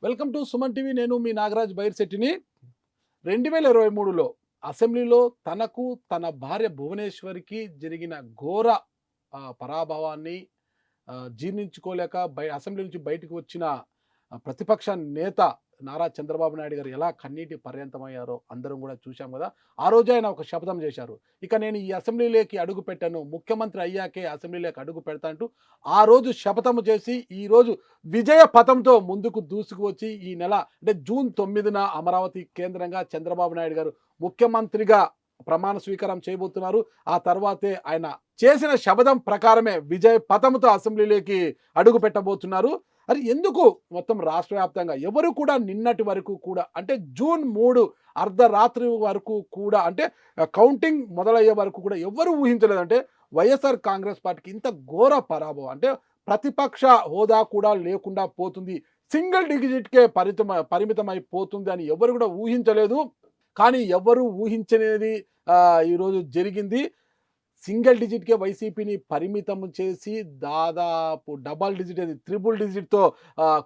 Welcome to Suman TV. నేను మీ నాగరాజ్ బైర్శెట్టిని. 2023లో అసెంబ్లీలో తనకు తన భార్య భువనేశ్వరికి జరిగిన ఘోర పరాభవాన్ని జీర్ణించుకోలేక అసెంబ్లీ నుంచి బయటకు వచ్చిన ప్రతిపక్ష నేత నారా చంద్రబాబు నాయుడు గారు ఎలా కన్నీటి పర్యంతమయ్యారో అందరం కూడా చూశాం కదా. ఆ రోజు ఆయన ఒక శపథం చేశారు, ఇక నేను ఈ అసెంబ్లీలోకి అడుగు పెట్టాను, ముఖ్యమంత్రి అయ్యాకే అసెంబ్లీలోకి అడుగు పెడతా అంటూ ఆ రోజు శపథం చేసి ఈ రోజు విజయ పథంతో ముందుకు దూసుకువచ్చి ఈ నెల అంటే జూన్ 9న అమరావతి కేంద్రంగా చంద్రబాబు నాయుడు గారు ముఖ్యమంత్రిగా ప్రమాణ స్వీకారం చేయబోతున్నారు. ఆ తర్వాతే ఆయన చేసిన శపథం ప్రకారమే విజయ పథంతో అసెంబ్లీలోకి అడుగు పెట్టబోతున్నారు. అది ఎందుకు మొత్తం రాష్ట్ర వ్యాప్తంగా ఎవరు కూడా నిన్నటి వరకు కూడా అంటే జూన్ 3 అర్ధరాత్రి వరకు కూడా అంటే కౌంటింగ్ మొదలయ్యే వరకు కూడా ఎవరు ఊహించలేదంటే వైఎస్ఆర్ కాంగ్రెస్ పార్టీకి ఇంత ఘోర పరాభవం, అంటే ప్రతిపక్ష హోదా కూడా లేకుండా పోతుంది, సింగిల్ డిజిట్కే పరిమితమైపోతుంది అని ఎవరు కూడా ఊహించలేదు. కానీ ఎవరు ఊహించనేది ఈరోజు జరిగింది. సింగిల్ డిజిట్కే వైసీపీని పరిమితం చేసి దాదాపు డబల్ డిజిట్, త్రిబుల్ డిజిట్తో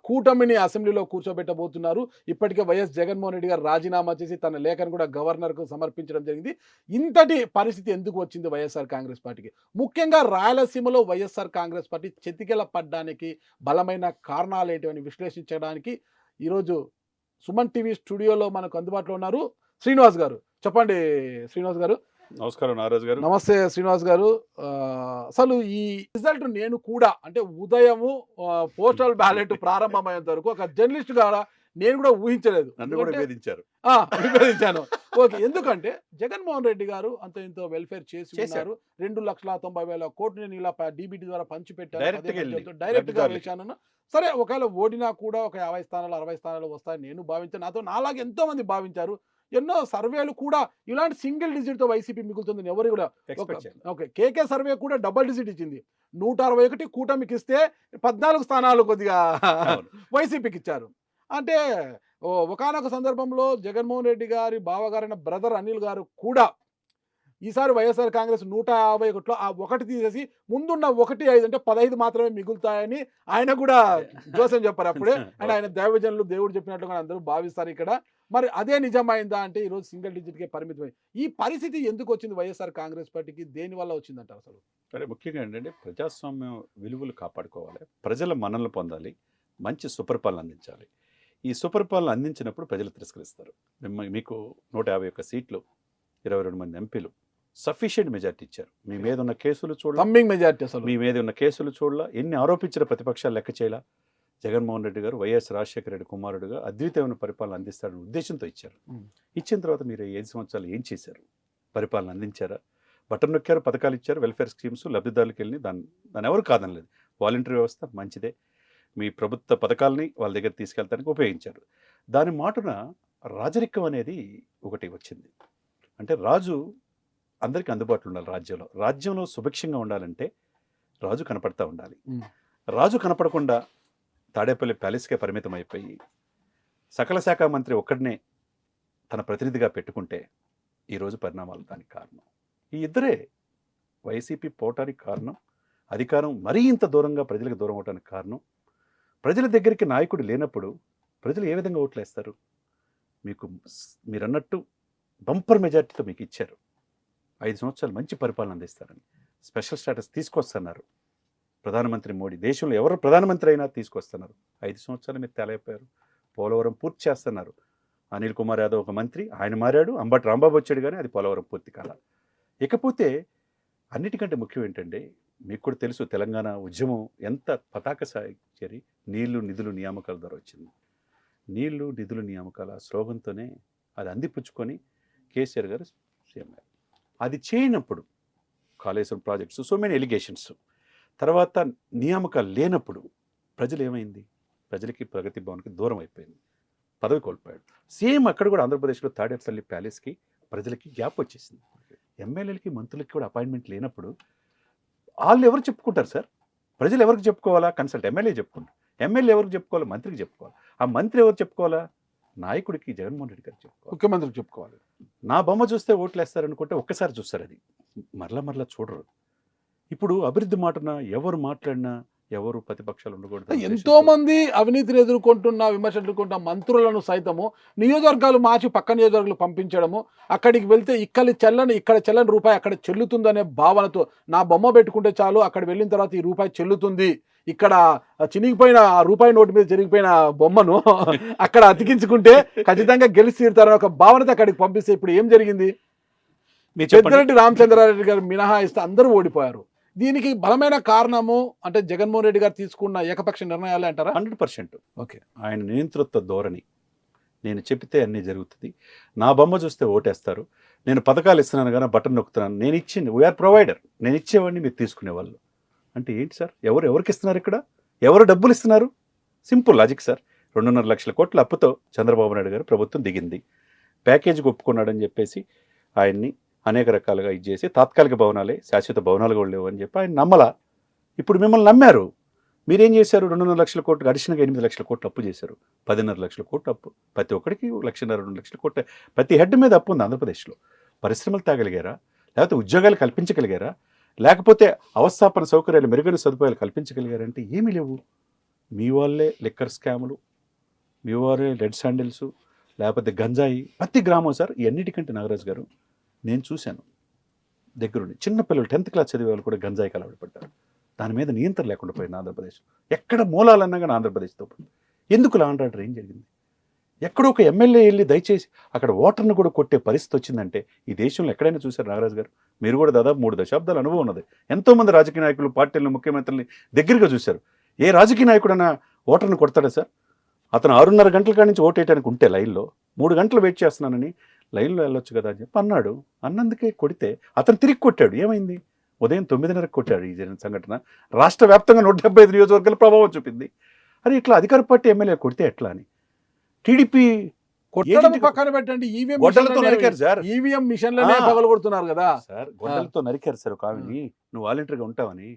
కూటమిని అసెంబ్లీలో కూర్చోబెట్టబోతున్నారు. ఇప్పటికే వైఎస్ జగన్మోహన్ రెడ్డి గారు రాజీనామా చేసి తన లేఖను కూడా గవర్నర్కు సమర్పించడం జరిగింది. ఇంతటి పరిస్థితి ఎందుకు వచ్చింది వైఎస్ఆర్ కాంగ్రెస్ పార్టీకి? ముఖ్యంగా రాయలసీమలో వైఎస్ఆర్ కాంగ్రెస్ పార్టీ చెతికెల పడ్డానికి బలమైన కారణాలు ఏంటి విశ్లేషించడానికి ఈరోజు సుమన్ టీవీ స్టూడియోలో మనకు అందుబాటులో ఉన్నారు శ్రీనివాస్ గారు. చెప్పండి శ్రీనివాస్ గారు. నమస్కారం నారాజు గారు. నమస్తే శ్రీనివాస్ గారు. అసలు ఈ రిజల్ట్ నేను కూడా అంటే ఉదయము పోస్టల్ బ్యాలెట్ ప్రారంభమయ్యేంత వరకు ఒక జర్నలిస్ట్ గా నేను కూడా ఊహించలేదు. విభేదించాను. ఓకే, ఎందుకంటే జగన్మోహన్ రెడ్డి గారు అంత ఇంత వెల్ఫేర్ చేసి ఉన్నారు. 2,90,000 కోట్లు నేను ఇలా డీబీటీ ద్వారా పంచిపెట్టాను, డైరెక్ట్ గా వేశాను. సరే, ఒకవేళ ఓడినా కూడా ఒక 50 స్థానాలు 60 స్థానాలు వస్తాయని నేను భావించాను. నాతో నాలాగే ఎంతో మంది భావించారు. ఎన్నో సర్వేలు కూడా ఇలాంటి సింగిల్ డిజిట్ తో వైసీపీ మిగులుతుందని ఎవరు కూడా. ఓకే, కేకే సర్వే కూడా డబల్ డిజిట్ ఇచ్చింది. 161 కూటమికి ఇస్తే 14 స్థానాలు కొద్దిగా వైసీపీకి ఇచ్చారు. అంటే ఒకానొక సందర్భంలో జగన్మోహన్ రెడ్డి గారి బావగారైన బ్రదర్ అనిల్ గారు కూడా ఈసారి వైఎస్ఆర్ కాంగ్రెస్ 151లో ఆ ఒకటి తీసేసి ముందున్న 1-5 అంటే 15 మాత్రమే మిగులుతాయని ఆయన కూడా జోస్యం చెప్పారు. అప్పుడే అంటే ఆయన దైవజనులు దేవుడు చెప్పినట్లుగా అందరూ భావిస్తారు ఇక్కడ. మరి అదే నిజమైందా అంటే ఈరోజు సింగిల్ డిజిట్కే పరిమితమై ఈ పరిస్థితి ఎందుకు వచ్చింది వైఎస్ఆర్ కాంగ్రెస్ పార్టీకి? దేని వల్ల వచ్చిందంటారు అసలు? సరే, ముఖ్యంగా ఏంటంటే ప్రజాస్వామ్యం విలువలు కాపాడుకోవాలి, ప్రజల మన్ననలు పొందాలి, మంచి సుపరిపాలన అందించాలి. ఈ సుపరిపాలన అందించినప్పుడు ప్రజలు తిరస్కరిస్తారు. మీకు 151 సీట్లు, 22 మంది ఎంపీలు సఫిషియెంట్ మెజార్టీ ఇచ్చారు. మీ మీద ఉన్న కేసులు మెజార్టీ అసలు మీ మీద ఉన్న కేసులు చూడాల, ఎన్ని ఆరోపించిన ప్రతిపక్షాలు లెక్క చేయాల. జగన్మోహన్ రెడ్డి గారు వైఎస్ రాజశేఖర రెడ్డి కుమారుడుగా అద్వితీయమైన పరిపాలన అందిస్తారని ఉద్దేశంతో ఇచ్చారు. ఇచ్చిన తర్వాత మీరు 5 సంవత్సరాలు ఏం చేశారు? పరిపాలన అందించారా? బటన్ నొక్కారు, పథకాలు ఇచ్చారు, వెల్ఫేర్ స్కీమ్స్ లబ్ధిదారులకు వెళ్ళి దాన్ని ఎవరు కాదనలేదు. వాలంటరీ వ్యవస్థ మంచిదే, మీ ప్రభుత్వ పథకాలని వాళ్ళ దగ్గర తీసుకెళ్తానికి ఉపయోగించారు. దాని మాటున రాజరికం అనేది ఒకటి వచ్చింది. అంటే రాజు అందరికీ అందుబాటులో ఉండాలి. రాజ్యంలో సుభిక్షంగా ఉండాలంటే రాజు కనపడతా ఉండాలి. రాజు కనపడకుండా తాడేపల్లి ప్యాలెస్కే పరిమితం అయిపోయి సకల శాఖ మంత్రి ఒక్కడినే తన ప్రతినిధిగా పెట్టుకుంటే ఈరోజు పరిణామాలు దానికి కారణం. ఈ ఇద్దరే వైసీపీ పోవటానికి కారణం. అధికారం మరీ ఇంత దూరంగా ప్రజలకు దూరం అవడానికి కారణం. ప్రజల దగ్గరికి నాయకుడు లేనప్పుడు ప్రజలు ఏ విధంగా ఓట్లేస్తారు? మీరు అన్నట్టు బంపర్ మెజార్టీతో మీకు ఇచ్చారు. 5 సంవత్సరాలు మంచి పరిపాలన అందిస్తారని, స్పెషల్ స్టేటస్ తీసుకొస్తున్నారు. ప్రధానమంత్రి మోడీ, దేశంలో ఎవరు ప్రధానమంత్రి అయినా తీసుకొస్తున్నారు. 5 సంవత్సరాలు మీరు తేలైపోయారు. పోలవరం పూర్తి చేస్తున్నారు. అనిల్ కుమార్ యాదవ్ ఒక మంత్రి, ఆయన మారాడు. అంబటి రాంబాబు వచ్చాడు, కానీ అది పోలవరం పూర్తి కాల. ఇకపోతే అన్నిటికంటే ముఖ్యం ఏంటంటే, మీకు కూడా తెలుసు తెలంగాణ ఉద్యమం ఎంత పతాక సాయి నీళ్లు నిధులు నియామకాల ద్వారా వచ్చింది. నీళ్లు నిధులు నియామకాల స్లోగన్తోనే అది అందిపుచ్చుకొని కేసీఆర్ గారు సీఎం. అది చేయనప్పుడు Kaleshwaram projects, so many allegations, తర్వాత నియామకాలు లేనప్పుడు ప్రజలు ఏమైంది? ప్రజలకి ప్రగతి భవన్కి దూరం అయిపోయింది, పదవి కోల్పోయాడు. సేమ్ అక్కడ కూడా ఆంధ్రప్రదేశ్లో తాడేపల్లి ప్యాలెస్కి ప్రజలకి గ్యాప్ వచ్చేసింది. ఎమ్మెల్యేలకి మంత్రులకి కూడా అపాయింట్మెంట్ లేనప్పుడు వాళ్ళు ఎవరు చెప్పుకుంటారు సార్? ప్రజలు ఎవరికి చెప్పుకోవాలా? కన్సల్ట్ ఎమ్మెల్యే చెప్పుకుంటారు. ఎమ్మెల్యే ఎవరికి చెప్పుకోవాలా? మంత్రికి చెప్పుకోవాలి. ఆ మంత్రి ఎవరు చెప్పుకోవాలా? నాయకుడికి, జగన్మోహన్ రెడ్డి గారికి చెప్పుకోవాలి, ముఖ్యమంత్రికి చెప్పుకోవాలి. నా బొమ్మ చూస్తే ఓట్లు వేస్తారనుకుంటే ఒక్కసారి చూస్తారు, అది మరలా చూడరు. ఇప్పుడు అభివృద్ధి మాటన ఎవరు మాట్లాడినా ఎవరు ప్రతిపక్షాలు ఉండకూడదు ఎంతో మంది అవినీతిని ఎదుర్కొంటున్న విమర్శలు ఎదుర్కొంటున్న మంత్రులను సైతము నియోజకవర్గాలు మార్చి పక్క నియోజకవర్గాలు పంపించడము, అక్కడికి వెళ్తే ఇక్కడ చెల్లని రూపాయి అక్కడ చెల్లుతుందనే భావనతో నా బొమ్మ పెట్టుకుంటే చాలు, అక్కడ వెళ్ళిన తర్వాత ఈ రూపాయి చెల్లుతుంది, ఇక్కడ చినిగిపోయిన ఆ రూపాయి నోటు మీద చిరిగిపోయిన బొమ్మను అక్కడ అతికించుకుంటే ఖచ్చితంగా గెలిచి తీరుతారని ఒక భావనతో అక్కడికి పంపిస్తే ఇప్పుడు ఏం జరిగింది? పెద్దిరెడ్డి రామచంద్రారెడ్డి గారు మినహాయిస్తే అందరూ ఓడిపోయారు. దీనికి బలమైన కారణము అంటే జగన్మోహన్ రెడ్డి గారు తీసుకున్న ఏకపక్ష నిర్ణయాలే అంటారా? 100%. ఓకే. ఆయన నియంతృత్వ ధోరణి. నేను చెప్తే అన్నీ జరుగుతుంది, నా బొమ్మ చూస్తే ఓటేస్తారు, నేను పథకాలు ఇస్తున్నాను కానీ బటన్ నొక్కుతున్నాను, నేను ఇచ్చింది వీఆర్ ప్రొవైడర్, నేను ఇచ్చేవాడిని మీరు తీసుకునేవాళ్ళు అంటే ఏంటి సార్? ఎవరికి ఇస్తున్నారు ఇక్కడ? ఎవరు డబ్బులు ఇస్తున్నారు? Simple logic sir. 2.5 లక్షల కోట్ల అప్పుతో చంద్రబాబు నాయుడు గారు ప్రభుత్వం దిగింది. ప్యాకేజీకి ఒప్పుకున్నాడని చెప్పేసి ఆయన్ని అనేక రకాలుగా ఇచ్చేసి తాత్కాలిక భవనాలే శాశ్వత భవనాలు కూడా లేవు అని చెప్పి ఆయన నమ్మలా. ఇప్పుడు మిమ్మల్ని నమ్మారు. మీరేం చేశారు? 2.5 లక్షల కోట్లు అడిషనల్గా 8 లక్షల కోట్లు అప్పు చేశారు. 10.5 లక్షల కోట్లు అప్పు. ప్రతి ఒక్కడికి 1.5 లక్షల కోట్ల ప్రతి హెడ్ మీద అప్పు ఉంది ఆంధ్రప్రదేశ్లో. పరిశ్రమలు తేగలిగారా? లేకపోతే ఉద్యోగాలు కల్పించగలిగారా? లేకపోతే అవస్థాపన సౌకర్యాలు మెరుగైన సదుపాయాలు కల్పించగలిగారంటే ఏమీ లేవు. మీ వాళ్ళే లిక్కర్ స్కాములు, మీ వారే రెడ్ శాండిల్స్, లేకపోతే గంజాయి ప్రతి గ్రామం సార్. ఇవన్నిటికంటే నాగరాజు గారు నేను చూశాను దగ్గరుండి, చిన్నపిల్లలు 10th క్లాస్ చదివే వాళ్ళు కూడా గంజాయికి అలవాటు పడ్డారు. దాని మీద నియంత్రణ లేకుండా పోయింది ఆంధ్రప్రదేశ్. ఎక్కడ మూలాలన్నా కానీ ఆంధ్రప్రదేశ్తో పాటు. ఎందుకు లా అండ్ ఆర్డర్ ఏం జరిగింది? ఎక్కడో ఒక ఎమ్మెల్యే వెళ్ళి దయచేసి అక్కడ ఓటర్ను కూడా కొట్టే పరిస్థితి వచ్చిందంటే ఈ దేశంలో ఎక్కడైనా చూశారు నాగరాజు గారు? మీరు కూడా దాదాపు 3 దశాబ్దాల అనుభవం ఉన్నది. ఎంతోమంది రాజకీయ నాయకులు, పార్టీలను, ముఖ్యమంత్రుల్ని దగ్గరగా చూశారు. ఏ రాజకీయ నాయకుడైనా ఓటర్ను కొడతాడా సార్? అతను 6:30 గంటల కాడి నుంచి ఓటేయడానికి ఉంటే లైన్లో 3 గంటలు వెయిట్ చేస్తున్నానని లైన్లో వెళ్ళొచ్చు కదా అని చెప్పి అన్నాడు. అన్నందుకే కొడితే అతను తిరిగి కొట్టాడు. ఏమైంది? ఉదయం 9:30 కొట్టాడు. ఈ జరిగిన సంఘటన రాష్ట్ర వ్యాప్తంగా 175 నియోజకవర్గాల ప్రభావం చూపింది. అరే ఇట్లా అధికార పార్టీ ఎమ్మెల్యే కొడితే ఎట్లా అని టీడీపీ కొట్టడం పక్కన పెట్టండి, గొడ్డలతో నరికారు సార్. ఈవీఎం మిషన్లనే పగలగొడుతున్నారు కదా సార్. గొడ్డలతో నరికారు సార్ ఒక ఆమెని. నువ్వు వాలంటీర్గా ఉంటావని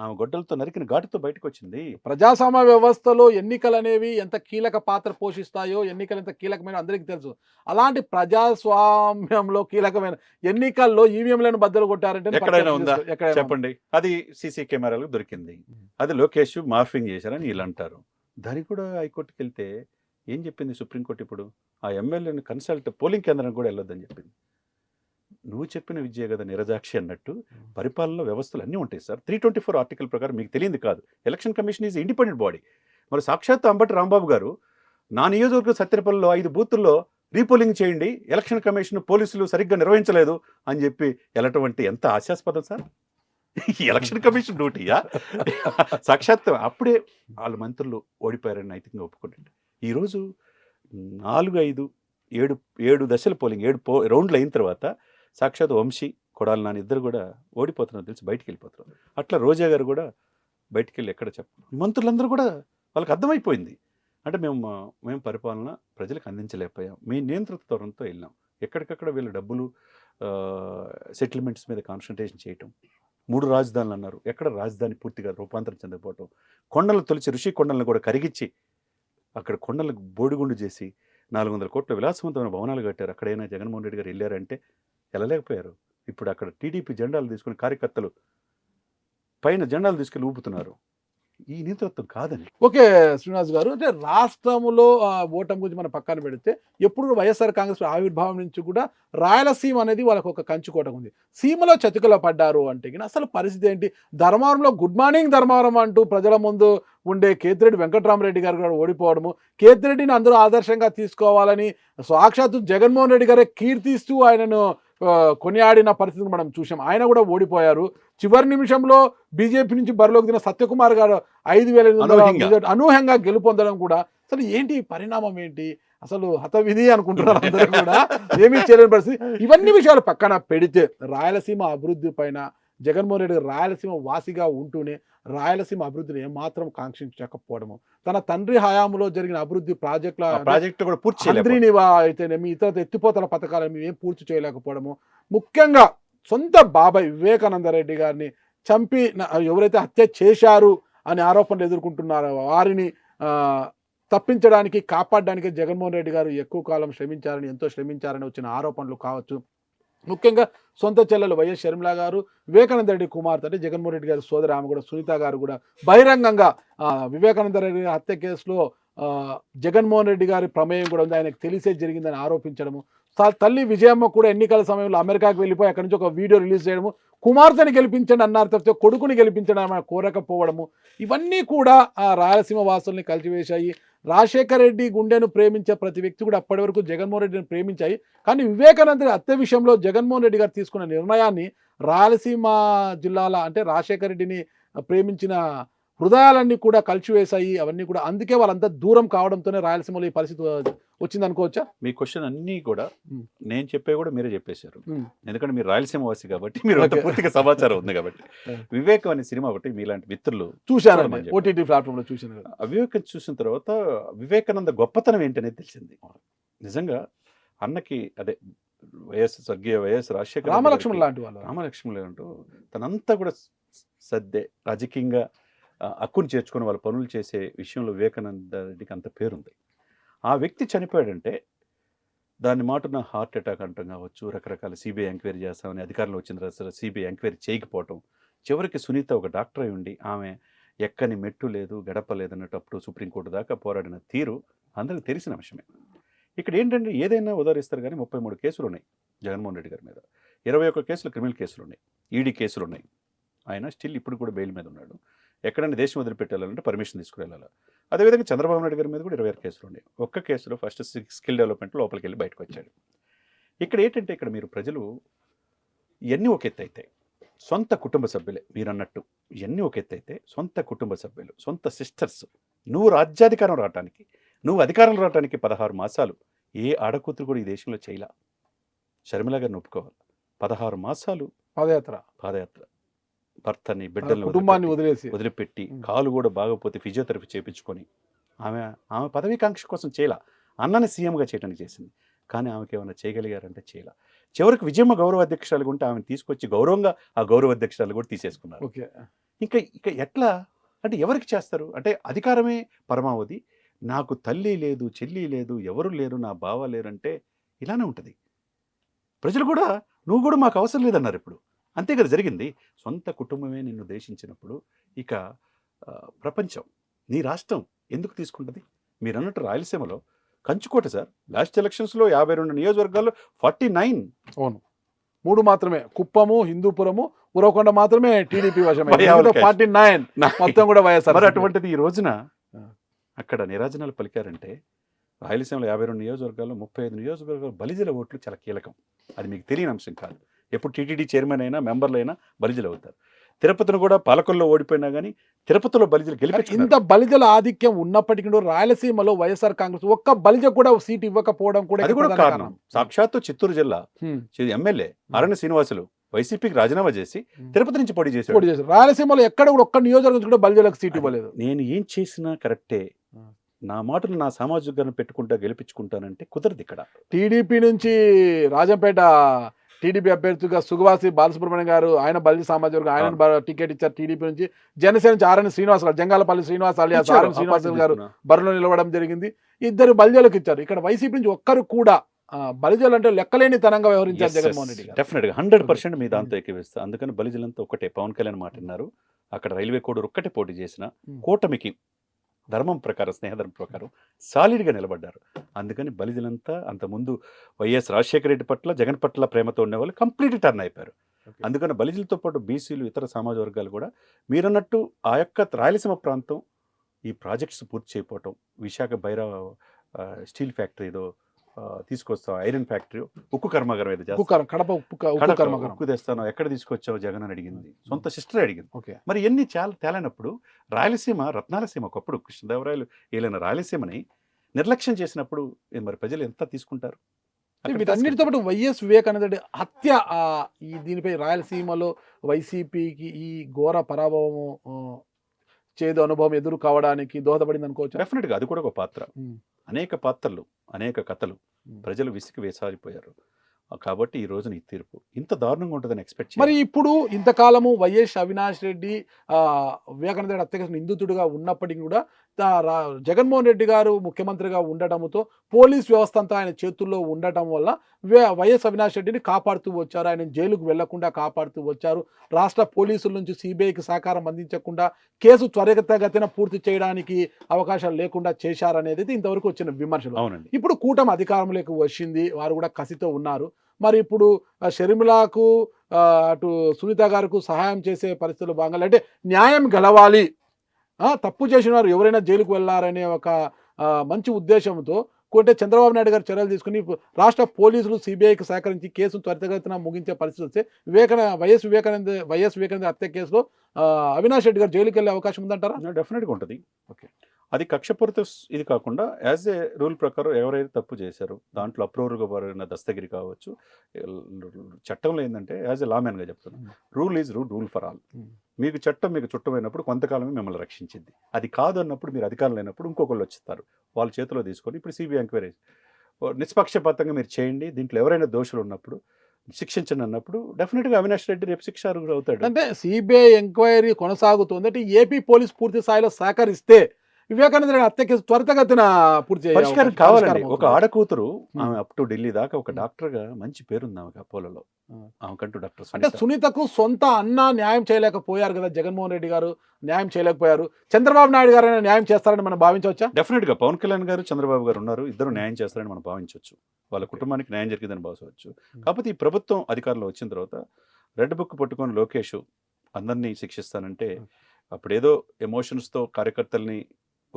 ఆమె గొడ్డలతో నరికిన ఘాటుతో బయటకు వచ్చింది. ప్రజాస్వామ్య వ్యవస్థలో ఎన్నికలు అనేవి ఎంత కీలక పాత్ర పోషిస్తాయో, ఎన్నికలు ఎంత కీలకమైన అందరికీ తెలుసు. అలాంటి ప్రజాస్వామ్యంలో కీలకమైన ఎన్నికల్లో ఈవీఎంలను బద్దలు కొట్టారంటే ఎక్కడైనా ఉందా చెప్పండి? అది సీసీ కెమెరాలకు దొరికింది. అది లోకేష్ మార్ఫింగ్ చేశారని వీళ్ళు అంటారు. దానికి కూడా హైకోర్టుకి వెళ్తే ఏం చెప్పింది సుప్రీంకోర్టు? ఇప్పుడు ఆ ఎమ్మెల్యేని కన్సల్ట్ పోలింగ్ కేంద్రం కూడా వెళ్ళొద్దని చెప్పింది. నువ్వు చెప్పిన విజయ కదా నిరజాక్షి అన్నట్టు పరిపాలన వ్యవస్థలు అన్నీ ఉంటాయి సార్. 324 ఆర్టికల్ ప్రకారం మీకు తెలియదు కాదు. Election commission is independent body. మరి సాక్షాత్ అంబటి రాంబాబు గారు నా నియోజకవర్గ సత్యనపల్లిలో 5 బూతుల్లో రీపోలింగ్ చేయండి, ఎలక్షన్ కమిషన్ పోలీసులు సరిగ్గా నిర్వహించలేదు అని చెప్పి వెళ్ళటువంటి ఎంత హాస్యాస్పదం సార్. Election commission డ్యూటీయా? సాక్షాత్ అప్పుడే వాళ్ళ మంత్రులు ఓడిపోయారని నైతికంగా ఒప్పుకుంటాడు. ఈరోజు 4, 5, 7 దశల పోలింగ్ 7 రౌండ్లు అయిన తర్వాత సాక్షాత్ వంశీ, కొడాలి నాని ఇద్దరు కూడా ఓడిపోతున్నారు తెలిసి బయటికి వెళ్ళిపోతున్నారు. అట్లా రోజా గారు కూడా బయటికి వెళ్ళి ఎక్కడ చెప్పారు. మంత్రులందరూ కూడా వాళ్ళకి అర్థమైపోయింది. అంటే మేము పరిపాలన ప్రజలకు అందించలేకపోయాం, మీ నియంత్రిత ధోరణితో వెళ్ళాం. ఎక్కడికక్కడ వీళ్ళు డబ్బులు సెటిల్మెంట్స్ మీద కాన్సన్ట్రేషన్ చేయటం. 3 రాజధానులు అన్నారు. ఎక్కడ రాజధాని పూర్తిగా రూపాంతరం చెందకపోవటం. కొండలు తొలిచి ఋషి కొండలను కూడా కరిగించి అక్కడ కొండలకు బోడిగుండు చేసి 400 కోట్ల విలాసవంతమైన భవనాలు కట్టారు. అక్కడైనా జగన్మోహన్ రెడ్డి గారు వెళ్ళారంటే వెళ్ళలేకపోయారు. ఇప్పుడు అక్కడ టీడీపీ జెండాలు తీసుకుని కార్యకర్తలు పైన జెండాలు తీసుకెళ్ళి ఊపుతున్నారు. ఈ నేతృత్వం కాదని. ఓకే శ్రీనివాస్ గారు, అంటే రాష్ట్రంలో ఓటమి గురించి మనం పక్కన పెడితే ఎప్పుడు వైఎస్ఆర్ కాంగ్రెస్ ఆవిర్భావం నుంచి కూడా రాయలసీమ అనేది వాళ్ళకు ఒక కంచుకోట ఉంది. సీమలో చతికిల పడ్డారు అంటే అసలు పరిస్థితి ఏంటి? ధర్మవరంలో గుడ్ మార్నింగ్ ధర్మవరం అంటూ ప్రజల ముందు ఉండే కేతిరెడ్డి వెంకటరామరెడ్డి గారు కూడా ఓడిపోవడము, కేతిరెడ్డిని అందరూ ఆదర్శంగా తీసుకోవాలని సాక్షాత్తు జగన్మోహన్ రెడ్డి గారే కీర్తిస్తూ ఆయనను కొనియాడిన పరిస్థితిని మనం చూసాం. ఆయన కూడా ఓడిపోయారు. చివరి నిమిషంలో బీజేపీ నుంచి బరిలోకి దిన సత్యకుమార్ గారు 5,500 అనూహ్యంగా గెలుపొందడం కూడా అసలు ఏంటి పరిణామం ఏంటి? అసలు హతవిధి అనుకుంటున్నారు అందరూ కూడా, ఏమీ చేయలేని పరిస్థితి. ఇవన్నీ విషయాలు పక్కన పెడితే రాయలసీమ అభివృద్ధి పైన జగన్మోహన్ రెడ్డి రాయలసీమ వాసిగా ఉంటూనే రాయలసీమ అభివృద్ధిని ఏమాత్రం కాంక్షించకపోవడము, తన తండ్రి హయాంలో జరిగిన అభివృద్ధి ప్రాజెక్టు కూడా పూర్తి అయితేనేమి ఇతర ఎత్తిపోతల పథకాలను ఏం పూర్తి చేయలేకపోవడము, ముఖ్యంగా సొంత బాబాయ్ వివేకానంద రెడ్డి గారిని చంపి ఎవరైతే హత్య చేశారు అని ఆరోపణలు ఎదుర్కొంటున్నారో వారిని తప్పించడానికి, కాపాడడానికి జగన్మోహన్ రెడ్డి గారు ఎక్కువ కాలం శ్రమించారని, ఎంతో శ్రమించారని వచ్చిన ఆరోపణలు కావచ్చు. ముఖ్యంగా సొంత చెల్లెలు వైఎస్ షర్మిల గారు, వివేకానంద రెడ్డి కుమార్తె అంటే జగన్మోహన్ రెడ్డి గారి సోదరి ఆమె కూడా సునీత గారు కూడా బహిరంగంగా వివేకానంద రెడ్డి హత్య కేసులో జగన్మోహన్ రెడ్డి గారి ప్రమేయం కూడా ఉంది, ఆయనకు తెలిసే జరిగిందని ఆరోపించడము. తల్లి విజయమ్మ కూడా ఎన్నికల సమయంలో అమెరికాకు వెళ్ళిపోయి అక్కడి నుంచి ఒక వీడియో రిలీజ్ చేయడము, కుమార్తెని గెలిపించండి అన్నారు తప్పితే కొడుకుని గెలిపించడం ఆమె కోరకపోవడము, ఇవన్నీ కూడా రాయలసీమ వాసుల్ని కలిసివేశాయి. రాజశేఖర రెడ్డి గుండెను ప్రేమించే ప్రతి వ్యక్తి కూడా అప్పటి వరకు జగన్మోహన్ రెడ్డిని ప్రేమించాయి. కానీ వివేకానంద హత్య విషయంలో జగన్మోహన్ రెడ్డి గారు తీసుకున్న నిర్ణయాన్ని రాయలసీమ జిల్లాల అంటే రాజశేఖర రెడ్డిని ప్రేమించిన హృదయాలన్నీ కూడా కలిసివేశాయి. అవన్నీ కూడా అందుకే వాళ్ళంతా దూరం కావడంతోనే రాయలసీమలో ఈ పరిస్థితి వచ్చింది అనుకోవచ్చా? మీ క్వశ్చన్ అన్నీ కూడా నేను చెప్పే కూడా మీరే చెప్పేశారు. ఉమ్. ఎందుకంటే మీరు రాయలసీమ వాసి కాబట్టి మీరు అంత Okay. పూర్తిగా సమాచారం ఉంది కాబట్టి. Yeah. వివేకం అనే సినిమా ఒకటి మీలాంటి మిత్రులు చూశాను, చూడమని చెప్పారు. ఓటీటీ ప్లాట్ఫామ్ లో చూశాను కదా. ఆ వివేకం చూసిన తర్వాత వివేకానంద గొప్పతనం ఏంటనేది తెలిసింది. నిజంగా అన్నకి అదే స్వర్గీయ వైఎస్ రాజశేఖర రెడ్డి రామలక్ష్మణ్ గారికి- లాంటి వాళ్ళు రామలక్ష్మణులు అంటూ తనంతా కూడా సర్దే రాజకీయంగా హక్కును చేర్చుకొని వాళ్ళ పనులు చేసే విషయంలో వివేకానంద రెడ్డికి అంత పేరుంది. ఆ వ్యక్తి చనిపోయాడంటే దాని మాటున హార్ట్ అటాక్ అంటాం కావచ్చు, రకరకాల సిబిఐ ఎంక్వైరీ చేస్తామని అధికారంలో వచ్చిన తర్వాత సిబిఐ ఎంక్వైరీ చేయకపోవటం, చివరికి సునీత ఒక డాక్టర్ అయి ఉండి ఆమె ఎక్కని మెట్టు లేదు గడప లేదన్నప్పుడు సుప్రీంకోర్టు దాకా పోరాడిన తీరు అందరికీ తెలిసిన విషయమే. ఇక్కడ ఏంటంటే ఏదైనా ఉదాహరిస్తారు కానీ 33 కేసులు ఉన్నాయి జగన్మోహన్ రెడ్డి గారి మీద, 21 కేసులు క్రిమినల్ కేసులు ఉన్నాయి, ఈడీ కేసులు ఉన్నాయి. ఆయన స్టిల్ ఇప్పుడు కూడా బెయిల్ మీద ఉన్నాడు. ఎక్కడైనా దేశం వదిలిపెట్టాలంటే పర్మిషన్ తీసుకువెళ్ళాలి. అదేవిధంగా చంద్రబాబు నాయుడు గారి మీద కూడా 26 కేసులు ఉన్నాయి. ఒక్క కేసులో ఫస్ట్ స్కిల్ డెవలప్మెంట్ లోపలికి వెళ్ళి బయటకు వచ్చాడు. ఇక్కడ ఏంటంటే ఇక్కడ మీరు ప్రజలు ఇవన్నీ ఒక ఎత్తు అయితే సొంత కుటుంబ సభ్యులే మీరు అన్నట్టు, ఇవన్నీ ఒక ఎత్తు అయితే సొంత కుటుంబ సభ్యులు, సొంత సిస్టర్స్, నువ్వు రాజ్యాధికారం రావటానికి, నువ్వు అధికారం రావటానికి 16 మాసాలు ఏ ఆడకూతురు కూడా ఈ దేశంలో చేయలా. షర్మిల గారిని ఒప్పుకోవాలి. 16 మాసాలు పాదయాత్ర భర్తని బిడ్డల్ని కుటుంబాన్ని వదిలిపెట్టి కాలు కూడా బాగపోతే ఫిజియోథెరపీ చేయించుకొని ఆమె పదవీకాంక్ష కోసం చేయలా, అన్నని సీఎంగా చేయడానికి చేసింది. కానీ ఆమెకి ఏమైనా చేయగలిగారంటే చేయలా. చివరికి విజయమ్మ గౌరవ అధ్యక్షురాలు ఉంటే ఆమెను తీసుకొచ్చి గౌరవంగా ఆ గౌరవ అధ్యక్షురాలు కూడా తీసేసుకున్నారు. ఇంకా ఎట్లా అంటే ఎవరికి చేస్తారు అంటే అధికారమే పరమావధి, నాకు తల్లి లేదు చెల్లి లేదు ఎవరు లేరు నా బావ లేరంటే ఇలానే ఉంటుంది. ప్రజలు కూడా నువ్వు కూడా మాకు అవసరం లేదన్నారు. ఇప్పుడు అంతే కదా జరిగింది. సొంత కుటుంబమే నిన్ను దేశించినప్పుడు ఇక ప్రపంచం నీ రాష్ట్రం ఎందుకు తీసుకుంటుంది? మీరు అన్నట్టు రాయలసీమలో కంచుకోట సార్, లాస్ట్ ఎలక్షన్స్లో 52 నియోజకవర్గాల్లో 49. అవును, 3 మాత్రమే కుప్పము, హిందూపురము, ఉరవకొండ మాత్రమే టీడీపీ వశమే. 49 మొత్తం కూడా వైఎస్ఆర్. మరి అటువంటిది ఈ రోజున అక్కడ నిరాజనాలు పలికారంటే రాయలసీమలో 52 నియోజకవర్గాల్లో 35 నియోజకవర్గాలు బలిజల ఓట్లు చాలా కీలకం. అది మీకు తెలియని అంశం కాదు. ఎప్పుడు టీటీడీ చైర్మన్ అయినా మెంబర్లు అయినా బలిజలు అవుతారు. తిరుపతిని కూడా పాలకొల్లో ఓడిపోయినా కానీ తిరుపతిలో బలిజలు గెలిపించారు. ఇంత బలిజల ఆధిక్యం ఉన్నప్పటికీ కూడా రాయలసీమలో వైఎస్ఆర్ కాంగ్రెస్ ఒక్క బలిజ కూడా సీట్ ఇవ్వకపోవడం కూడా అది కూడా కారణం. సాక్షాత్తు చిత్తూరు జిల్లా ఎమ్మెల్యే అరణ్య శ్రీనివాసులు వైసీపీకి రాజీనామా చేసి తిరుపతి నుంచి పోటీ చేశారు. రాయలసీమలో ఎక్కడ కూడా ఒక్క నియోజకవర్గం కూడా బలిజలకు సీట్ ఇవ్వలేదు. నేను ఏం చేసినా కరెక్టే, నా మాటలు నా సామాజిక వర్గాన్ని పెట్టుకుంటా గెలిపించుకుంటానంటే కుదరదు. ఇక్కడ టీడీపీ నుంచి రాజంపేట టీడీపీ అభ్యర్థిగా సుగవాసి బాలసుబ్రహ్మణ్యం గారు, ఆయన బలిజ సామాజిక వర్గం, ఆయన టికెట్ ఇచ్చారు. టీడీపీ నుంచి జనసేన నుంచి ఆర్ఎన్ శ్రీనివాస్ గారు, జంగాలపల్లి శ్రీనివాస్ అలియాస్ ఆర్ఎన్ శ్రీనివాస్ గారు బరిలో నిలవడం జరిగింది. 2 బలిజలకు ఇచ్చారు. ఇక్కడ వైసీపీ నుంచి ఒక్కరు కూడా బలిజలు అంటే లెక్కలేని తనంగా వ్యవహరించారు జగన్మోహన్ రెడ్డి గారు. డెఫినెట్గా 100% మీ దాంతో ఎక్కివేస్తా. అందుకని బలిజలంతా ఒకటే, పవన్ కళ్యాణ్ మాట విన్నారు. అక్కడ రైల్వే కోడ్ ఒక్కటే పోటీ చేసిన కూటమికి ధర్మం ప్రకారం స్నేహధర్మం ప్రకారం సాలిడ్గా నిలబడ్డారు. అందుకని బలిజలంతా అంతకుముందు వైఎస్ రాజశేఖర రెడ్డి పట్ల జగన్ పట్ల ప్రేమతో ఉండేవాళ్ళు కంప్లీట్ టర్న్ అయిపోయారు. అందుకని బలిజలతో పాటు బీసీలు ఇతర సామాజిక వర్గాలు కూడా మీరన్నట్టు ఆ యొక్క రాయలసీమ ప్రాంతం ఈ ప్రాజెక్ట్స్ పూర్తి చేయకపోవటం, విశాఖ భైరవ స్టీల్ ఫ్యాక్టరీ ఏదో తీసుకొస్తాం, ఐరన్ ఫ్యాక్టరీ, ఉక్కు కర్మాగారం ఏదో ఉక్కు తెస్తాను, ఎక్కడ తీసుకొచ్చావు జగన్ అని అడిగింది, సొంత సిస్టర్ అడిగింది. మరి ఎన్ని చాలా తేలైనప్పుడు రాయలసీమ రత్నాలసీమ ఒకప్పుడు కృష్ణదేవరాయలు ఏలైన రాయలసీమని నిర్లక్ష్యం చేసినప్పుడు మరి ప్రజలు ఎంత తీసుకుంటారు? వీటన్నిటితో పాటు వైఎస్ వివేకానంద రెడ్డి హత్య దీనిపై రాయలసీమలో వైసీపీకి ఈ ఘోర పరాభవము చేదు అనుభవం ఎదురు కావడానికి దోహదపడింది అనుకోవచ్చు. డెఫినెట్గా అది కూడా ఒక పాత్ర. అనేక పాత్రలు, అనేక కథలు, ప్రజలు విసిగి వేసారిపోయారు. కాబట్టి ఈ రోజున ఈ తీర్పు ఇంత దారుణంగా ఉంటుందని ఎక్స్పెక్ట్ చేయాలి. మరి ఇప్పుడు ఇంతకాలము వైఎస్ అవినాష్ రెడ్డి వివేకానంద రెడ్డి హత్య కేసు నిందితుడిగా ఉన్నప్పటికీ కూడా జగన్మోహన్ రెడ్డి గారు ముఖ్యమంత్రిగా ఉండటంతో పోలీస్ వ్యవస్థ అంతా ఆయన చేతుల్లో ఉండటం వల్ల వైఎస్ అవినాష్ రెడ్డిని కాపాడుతూ వచ్చారు. ఆయన జైలుకు వెళ్లకుండా కాపాడుతూ వచ్చారు. రాష్ట్ర పోలీసుల నుంచి సిబిఐకి సహకారం అందించకుండా కేసు త్వరితగతిన పూర్తి చేయడానికి అవకాశాలు లేకుండా చేశారనేది ఇంతవరకు వచ్చిన విమర్శలు. అవునండి. ఇప్పుడు కూటమి అధికారంలోకి వచ్చింది, వారు కూడా కసితో ఉన్నారు. మరి ఇప్పుడు షర్మిలాకు అటు సునీత గారికి సహాయం చేసే పరిస్థితులు భాగంగా అంటే న్యాయం గెలవాలి, తప్పు చేసిన వారు ఎవరైనా జైలుకు వెళ్ళారనే ఒక మంచి ఉద్దేశంతో కొంటే చంద్రబాబు నాయుడు గారు చర్యలు తీసుకుని రాష్ట్ర పోలీసులు సిబిఐకి సహకరించి కేసును త్వరితగతిన ముగించే పరిస్థితి వస్తే వైఎస్ వివేకానంద హత్య కేసులో అవినాష్ రెడ్డి గారు జైలుకి వెళ్ళే అవకాశం ఉందంటారా? డెఫినెట్గా ఉంటుంది. ఓకే. అది కక్షపూరిత ఇది కాకుండా యాజ్ ఏ రూల్ ప్రకారం ఎవరైతే తప్పు చేశారో దాంట్లో అప్రూవర్గా పడిన దస్తగిరి కావచ్చు, చట్టంలో ఏంటంటే యాజ్ ఏ లామెన్గా చెప్తున్నాను, rule is rule for all. మీకు చట్టం మీకు చుట్టమైనప్పుడు కొంతకాలమే మిమ్మల్ని రక్షించింది. అది కాదు అన్నప్పుడు మీరు అధికారం లేనప్పుడు ఇంకొకళ్ళు వచ్చిస్తారు, వాళ్ళ చేతిలో తీసుకొని ఇప్పుడు సిబిఐ ఎంక్వైరీ నిష్పక్షపాతంగా మీరు చేయండి, దీంట్లో ఎవరైనా దోషులు ఉన్నప్పుడు శిక్షించండి అన్నప్పుడు డెఫినెట్గా అవినాష్ రెడ్డి రేపు శిక్షార్హుడు అవుతాడు. అంటే సిబిఐ ఎంక్వైరీ కొనసాగుతుంది అంటే ఏపీ పోలీస్ పూర్తి స్థాయిలో సహకరిస్తే వివేకానంద రెడ్డి హత్య కేసు త్వరితగతిన పూర్తి పరిష్కారం కావాలండి. ఒక ఆడకూతురు ఆమె అప్ టు ఢిల్లీ దాకా ఒక డాక్టర్గా మంచి పేరుంది ఆమెకు అపోలోలో. ఆమెకంటూ డాక్టర్ అంటే సునీతకు సొంత అన్న న్యాయం చేయలేకపోయారు కదా, జగన్మోహన్ రెడ్డి గారు న్యాయం చేయలేకపోయారు. చంద్రబాబు నాయుడు గారు న్యాయం చేస్తారని మనం భావించవచ్చా? డెఫినెట్గా పవన్ కళ్యాణ్ గారు చంద్రబాబు గారు ఉన్నారు, ఇద్దరు న్యాయం చేస్తారని మనం భావించవచ్చు. వాళ్ళ కుటుంబానికి న్యాయం జరిగిందని భావించవచ్చు. కాకపోతే ఈ ప్రభుత్వం అధికారంలో వచ్చిన తర్వాత రెడ్ బుక్ పట్టుకొని లోకేష్ అందరినీ శిక్షిస్తానంటే అప్పుడు ఏదో ఎమోషన్స్తో కార్యకర్తల్ని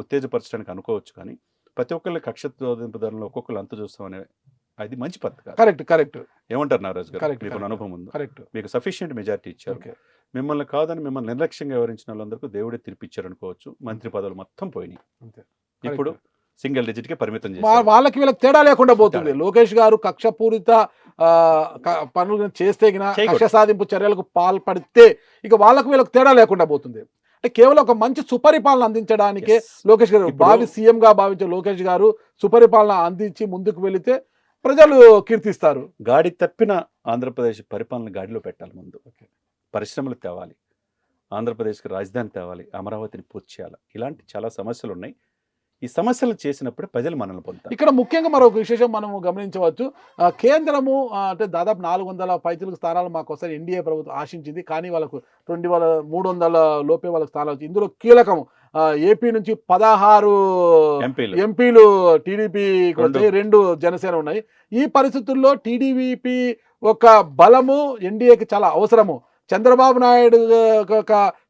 ఉత్తేజపరచడానికి అనుకోవచ్చు, కానీ ప్రతి ఒక్కరిని కక్ష ధోరణిలో ఒక్కొక్కరు అంత చూస్తామనే అది మంచి పద్ధతి. కరెక్ట్. ఏమంటారు నారాజు గారు? మీకు అనుభవం ఉంది, మీకు సఫిషియెంట్ మెజారిటీ ఇచ్చారు, మిమ్మల్ని కాదని మిమ్మల్ని నిర్లక్ష్యంగా వ్యవహరించిన వాళ్ళందరికీ దేవుడే తీర్పిచ్చారు అనుకోవచ్చు. మంత్రి పదవులు మొత్తం పోయినాయి, ఇప్పుడు సింగిల్ డిజిట్ కి పరిమితం చేశారు. వాళ్ళకి వీళ్ళకి తేడా లేకుండా పోతుంది. లోకేష్ గారు కక్షపూరిత పనులు చేస్తే కక్ష సాధింపు చర్యలకు పాల్పడితే ఇక వాళ్ళకి వీళ్ళకి తేడా లేకుండా పోతుంది. అంటే కేవలం ఒక మంచి సుపరిపాలన అందించడానికే లోకేష్ గారు సీఎం గా భావించే లోకేష్ గారు సుపరిపాలన అందించి ముందుకు వెళితే ప్రజలు కీర్తిస్తారు. గాడి తప్పిన ఆంధ్రప్రదేశ్ పరిపాలన గాడిలో పెట్టాలి. ముందు పరిశ్రమలు తేవాలి, ఆంధ్రప్రదేశ్కి రాజధాని తేవాలి, అమరావతిని పూర్తి చేయాలి. ఇలాంటి చాలా సమస్యలు ఉన్నాయి. ఈ సమస్యలు చేసినప్పుడే ప్రజలు మనల్ని పొందుతారు. ఇక్కడ ముఖ్యంగా మరొక విశేషం మనము గమనించవచ్చు. కేంద్రము అంటే దాదాపు 400 పైచిలకు స్థానాలు మాకు వస్తాయి ఎన్డీఏ ప్రభుత్వం ఆశించింది, కానీ వాళ్ళకు 300 లోపే వాళ్ళకి స్థానాలు వచ్చి ఇందులో కీలకం ఏపీ నుంచి 16 ఎంపీలు టీడీపీకి వచ్చాయి, 2 జనసేన ఉన్నాయి. ఈ పరిస్థితుల్లో టీడీపీ ఒక బలము ఎన్డీఏకి చాలా అవసరము, చంద్రబాబు నాయుడు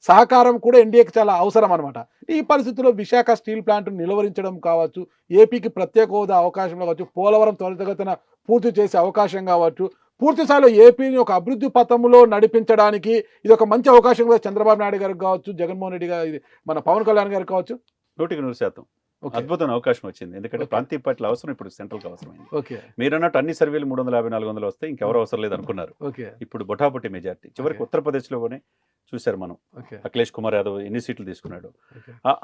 సహకారం కూడా ఎన్డీఏకి చాలా అవసరం అనమాట. ఈ పరిస్థితుల్లో విశాఖ స్టీల్ ప్లాంట్ నిలువరించడం కావచ్చు, ఏపీకి ప్రత్యేక హోదా అవకాశం కావచ్చు, పోలవరం త్వరితగతిన పూర్తి చేసే అవకాశం కావచ్చు, పూర్తి స్థాయిలో ఏపీని ఒక అభివృద్ధి పథంలో నడిపించడానికి ఇది ఒక మంచి అవకాశం కూడా చంద్రబాబు నాయుడు గారికి కావచ్చు, జగన్మోహన్ రెడ్డి గారు, మన పవన్ కళ్యాణ్ గారికి కావచ్చు. 100% అద్భుతమైన అవకాశం వచ్చింది. ఎందుకంటే ప్రాంతీయ పార్టీల అవసరం ఇప్పుడు సెంట్రల్కి అవసరమైంది. మీరు అన్నట్టు అన్ని సర్వేలు 350-400 వస్తే ఇంకెవరు అవసరం లేదు అనుకున్నారు. ఇప్పుడు బొటాబొట్టి మెజార్టీ. చివరికి ఉత్తరప్రదేశ్లోనే చూశారు మనం, అఖిలేష్ కుమార్ యాదవ్ ఎన్ని సీట్లు తీసుకున్నాడు.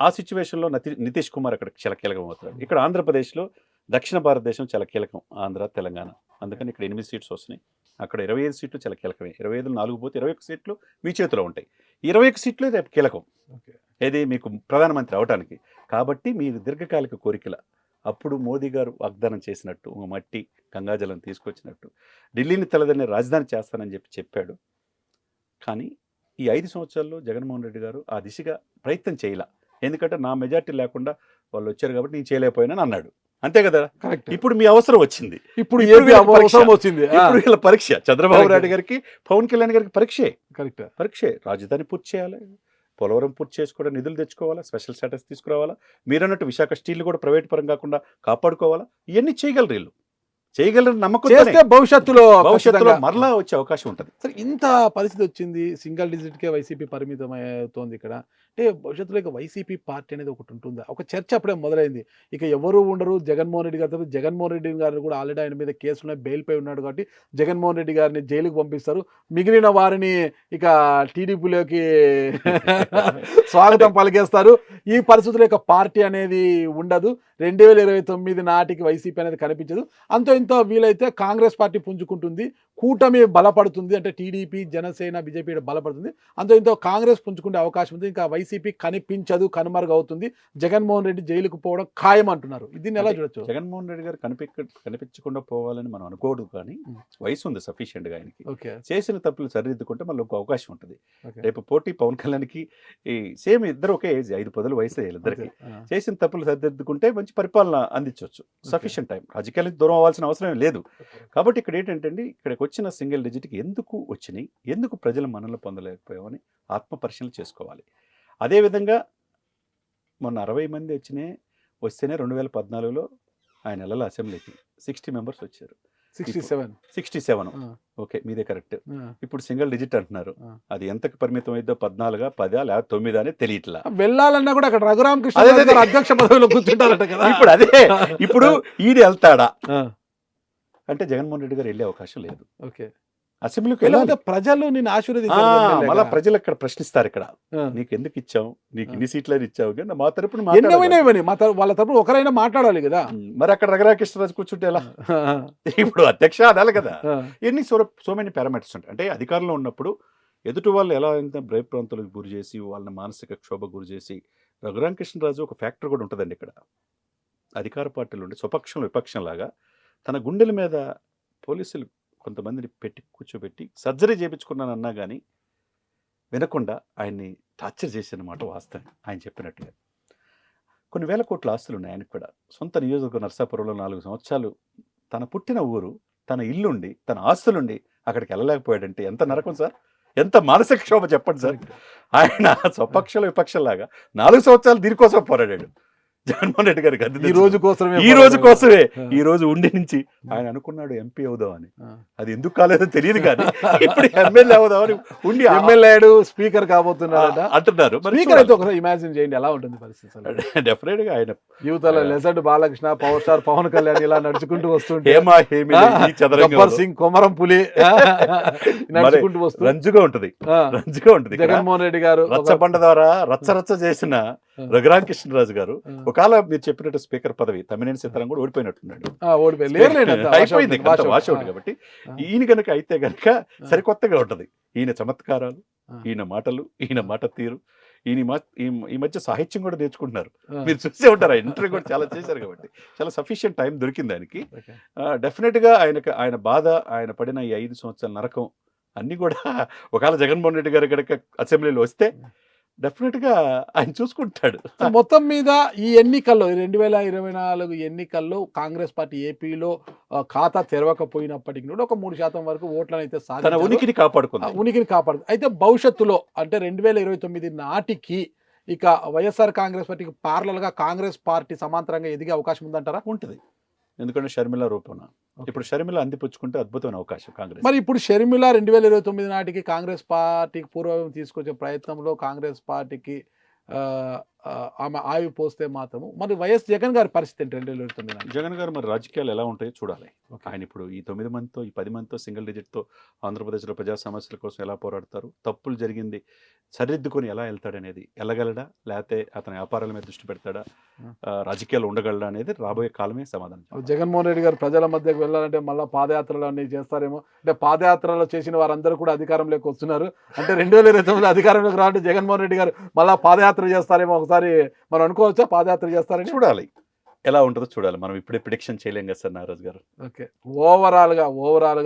ఆ సిచ్యువేషన్లో నితీష్ కుమార్ అక్కడ చాలా కీలకం అవుతాడు. ఇక్కడ ఆంధ్రప్రదేశ్లో దక్షిణ భారతదేశం చాలా కీలకం, ఆంధ్ర తెలంగాణ. అందుకని ఇక్కడ 8 సీట్స్ వస్తున్నాయి, అక్కడ 25 సీట్లు చాలా కీలకమే. 25 4 పోతే 21 సీట్లు మీ చేతిలో ఉంటాయి. 21 సీట్లు రేపు కీలకం ఏది మీకు ప్రధానమంత్రి అవడానికి. కాబట్టి మీరు దీర్ఘకాలిక కోరికల అప్పుడు మోదీ గారు వాగ్దానం చేసినట్టు మట్టి గంగాజలం తీసుకొచ్చినట్టు ఢిల్లీని తలదన్నే రాజధాని చేస్తానని చెప్పాడు. కానీ ఈ 5 సంవత్సరాల్లో జగన్మోహన్ రెడ్డి గారు ఆ దిశగా ప్రయత్నం చేయలే. ఎందుకంటే నా మెజార్టీ లేకుండా వాళ్ళు వచ్చారు కాబట్టి నేను చేయలేకపోయినాను అన్నాడు. అంతే కదా. ఇప్పుడు మీ అవసరం వచ్చింది, ఇప్పుడు వీళ్ళ పరీక్ష. చంద్రబాబు నాయుడు గారికి పవన్ కళ్యాణ్ గారికి పరీక్షే. రాజధాని పూర్తి చేయాలి, పోలవరం పూర్తి చేసుకోవడం, నిధులు తెచ్చుకోవాలా, స్పెషల్ స్టేటస్ తీసుకురావాలా, మీరన్నట్టు విశాఖ స్టీల్ కూడా ప్రైవేట్ పరం కాకుండా కాపాడుకోవాలా. ఇవన్నీ చేయగలరు, వీళ్ళు చేయగలరు నమ్మకం చేస్తే భవిష్యత్తులో మరలా వచ్చే అవకాశం ఉంటుంది. సరే, ఇంత పరిస్థితి వచ్చింది, సింగిల్ డిజిట్కే వైసీపీ పరిమితం అవుతోంది ఇక్కడ. అంటే భవిష్యత్తులో ఇక వైసీపీ పార్టీ అనేది ఒకటి ఉంటుందా? ఒక చర్చ అప్పుడే మొదలైంది. ఇక ఎవరు ఉండరు, జగన్మోహన్ రెడ్డి గారితో. జగన్మోహన్ రెడ్డి గారు కూడా ఆల్రెడీ ఆయన మీద కేసులు బెయిల్పై ఉన్నాడు కాబట్టి జగన్మోహన్ రెడ్డి గారిని జైలుకు పంపిస్తారు, మిగిలిన వారిని ఇక టీడీపీలోకి స్వాగతం పలికేస్తారు. ఈ పరిస్థితుల్లో ఇక పార్టీ అనేది ఉండదు. 2029 నాటికి వైసీపీ అనేది కనిపించదు. అంతో ఇంతో వీలైతే కాంగ్రెస్ పార్టీ పుంజుకుంటుంది, కూటమి బలపడుతుంది, అంటే టీడీపీ, జనసేన, బీజేపీ బలపడుతుంది. అంతో ఇంతో కాంగ్రెస్ పుంజుకునే అవకాశం ఉంది. ఇంకా వైసీపీ కనిపించదు, కనుమరుగవుతుంది, జగన్మోహన్ రెడ్డి జైలుకు పోవడం ఖాయం అంటున్నారు. దీన్ని ఎలా చూడొచ్చు? జగన్మోహన్ రెడ్డి గారు కనిపించకుండా పోవాలని మనం అనుకోడు, కానీ వయసు ఉంది సఫిషియెంట్ గా ఆయనకి. ఓకే, చేసిన తప్పులు సరిదిద్దుకుంటే మళ్ళీ ఒక అవకాశం ఉంటుంది. ఓకే. రేపు పోటీ పవన్ కళ్యాణ్కి ఈ సేమ్ ఇద్దరు ఒకే ఏజ్, 5 వయసు ఇద్దరికి. చేసిన తప్పులు సరిదిద్దుకుంటే మంచి పరిపాలన అందించవచ్చు. సఫిషియెంట్ టైం, రాజకీయాలకు దూరం అవ్వాల్సిన అవసరం లేదు. కాబట్టి ఇక్కడ ఏంటంటే అండి, ఇక్కడికి వచ్చిన సింగిల్ డిజిట్కి ఎందుకు వచ్చినాయి, ఎందుకు ప్రజల మనల్ని పొందలేకపోయామని ఆత్మ పరిశీలన చేసుకోవాలి. అదేవిధంగా మొన్న 60 మంది వస్తేనే 2014లో ఆయన నెలల అసెంబ్లీకి 60 మెంబర్స్ వచ్చారు. 67 ఓకే, మీదే కరెక్ట్. ఇప్పుడు సింగిల్ డిజిట్ అంటున్నారు. అది ఎంతకు పరిమితం అయిద్దో, 14, 10 లేదా 9 అనేది తెలియట్లా. వెళ్ళాలన్నా కూడా అక్కడ రఘురామకృష్ణ గారు అధ్యక్ష పదవిలో కూర్చుంటారట కదా. ఇప్పుడు ఇప్పుడు ఈయన వెళ్తాడా అంటే జగన్మోహన్ రెడ్డి గారు వెళ్ళే అవకాశం లేదు. ఓకే, అసెంబ్లీకి వెళ్ళాలి. ప్రజలు నేను మళ్ళీ ప్రజలు ఇక్కడ ప్రశ్నిస్తారు, ఇక్కడ నీకు ఎందుకు ఇచ్చాం, నీకు ఇన్ని సీట్లని ఇచ్చావు, కానీ మా తరపున వాళ్ళ తరపున ఒకరైనా మాట్లాడాలి కదా. మరి అక్కడ రఘురామకృష్ణరాజు కూర్చుంటే ఎలా? ఇప్పుడు అధ్యక్ష అనాలి కదా. ఎన్ని సో మెనీ పారామీటర్స్ ఉంటాయి. అంటే అధికారంలో ఉన్నప్పుడు ఎదుటి వాళ్ళు ఎలా ఎంత భయప్రాంతాలకు గురి చేసి, వాళ్ళని మానసిక క్షోభ గురి చేసి, రఘురామకృష్ణరాజు ఒక ఫ్యాక్టర్ కూడా ఉంటుందండి ఇక్కడ. అధికార పార్టీలు ఉండే స్వపక్షం విపక్షం లాగా తన గుండెల మీద పోలీసులు కొంతమందిని కూర్చోబెట్టి సర్జరీ చేయించుకున్నానన్నా కానీ వినకుండా ఆయన్ని టార్చర్ చేసినమాట వాస్తవం. ఆయన చెప్పినట్టుగా కొన్ని వేల కోట్ల ఆస్తులు ఉన్నాయి ఆయనకు కూడా. సొంత నియోజకవర్గం నర్సాపురంలో 4 సంవత్సరాలు తన పుట్టిన ఊరు, తన ఇల్లుండి, తన ఆస్తులుండి అక్కడికి వెళ్ళలేకపోయాడంటే ఎంత నరకం సార్, ఎంత మానసిక క్షోభ చెప్పండి సార్. ఆయన స్వపక్షల విపక్షంలాగా 4 సంవత్సరాలు దీనికోసం పోరాడాడు. జగన్మోహన్ రెడ్డి గారికి ఈ రోజు కోసమే ఈ రోజు ఉండి నుంచి ఆయన అనుకున్నాడు ఎంపీ అవుదామని. అది ఎందుకు కాలేదో తెలియదు, కానీ ఇప్పుడు ఎమ్మెల్యే అవుదామని ఉండి ఎమ్మెల్యే స్పీకర్ కాబోతున్నాడు అంటున్నారు. ఇమాజిన్ చేయండి ఎలా ఉంటుంది పరిస్థితి. డెఫినెట్ గా ఆయన యువతలో legend Balakrishna, power star Pawan Kalyan ఇలా నడుచుకుంటూ వస్తుంటే, గబ్బర్ సింగ్, కొమరం పులి నడుచుకుంటూ వస్తూ రంజుగా ఉంటుంది. జగన్మోహన్ రెడ్డి గారు రచ్చబండ ద్వారా రచ్చ చేసిన రఘురామకృష్ణరాజు గారు ఒకవేళ మీరు చెప్పినట్టు స్పీకర్ పదవి తమ్మినేని సీతారాం కూడా ఓడిపోయినట్టున్నాడు. అయిపోయింది వాషౌట్. కాబట్టి ఈయన కనుక అయితే కనుక సరికొత్తగా ఉంటది. ఈయన చమత్కారాలు, ఈయన మాటలు, ఈయన మాట తీరు, ఈ మధ్య సాహిత్యం కూడా నేర్చుకుంటున్నారు. మీరు చూసే ఉంటారు, ఇంటర్వ్యూ కూడా చాలా చేశారు. కాబట్టి చాలా సఫిషియెంట్ టైం దొరికింది ఆయనకి. డెఫినెట్ గా ఆయన బాధ, ఆయన పడిన ఈ 5 సంవత్సరాల నరకం అన్ని కూడా ఒకవేళ జగన్మోహన్ రెడ్డి గారు కనుక అసెంబ్లీలో వస్తే డెఫినెట్ గా ఆయన చూసుకుంటాడు. మొత్తం మీద ఈ ఎన్నికల్లో 2024 ఎన్నికల్లో కాంగ్రెస్ పార్టీ ఏపీలో ఖాతా తెరవకపోయినప్పటికీ కూడా ఒక 3% వరకు ఓట్లను అయితే సాధించారు. ఉనికిని కాపాడు. అయితే భవిష్యత్తులో అంటే 2029 నాటికి ఇక వైఎస్ఆర్ కాంగ్రెస్ పార్టీకి ప్యారలల్ గా కాంగ్రెస్ పార్టీ సమాంతరంగా ఎదిగే అవకాశం ఉందంటారా? ఉంటుంది. ఎందుకంటే షర్మిల రూపంలో ఇప్పుడు షర్మిల అందిపుచ్చుకుంటే అద్భుతమైన అవకాశం కాంగ్రెస్. మరి ఇప్పుడు షర్మిల 2029 నాటికి కాంగ్రెస్ పార్టీకి పూర్వం తీసుకొచ్చే ప్రయత్నంలో కాంగ్రెస్ పార్టీకి ఆమె ఆయువు పోస్తే మాత్రము మరి వైఎస్ జగన్ గారి పరిస్థితి ఏంటి 2029? జగన్ గారు మరి రాజకీయాలు ఎలా ఉంటాయో చూడాలి. ఆయన ఇప్పుడు ఈ 9 మందితో, ఈ 10 మందితో సింగిల్ డిజిట్తో ఆంధ్రప్రదేశ్లో ప్రజా సమస్యల కోసం ఎలా పోరాడతారు, తప్పులు జరిగింది సరిదిద్దుకొని ఎలా వెళ్తాడనేది, వెళ్ళగలడా లేకపోతే అతని వ్యాపారాల మీద దృష్టి పెడతాడా, రాజకీయాలు ఉండగలడా అనేది రాబోయే కాలమే సమాధానం. జగన్మోహన్ రెడ్డి గారు ప్రజల మధ్యకు వెళ్ళాలంటే మళ్ళీ పాదయాత్రలు అన్ని చేస్తారేమో. అంటే పాదయాత్రలో చేసిన వారందరూ కూడా అధికారంలోకి వస్తున్నారు. అంటే 2029 అధికారంలోకి రావాలంటే జగన్మోహన్ రెడ్డి గారు మళ్ళీ పాదయాత్ర చేస్తారేమో. ఒకసారి మనం అనుకోవచ్చా పాదయాత్ర చేస్తారని? చూడాలి, ఎలా ఉంటుందో చూడాలి. మనం ఇప్పుడే ప్రిడిక్షన్ చేయలేం కదా సార్ నాగరాజు గారు. ఓకే, ఓవరాల్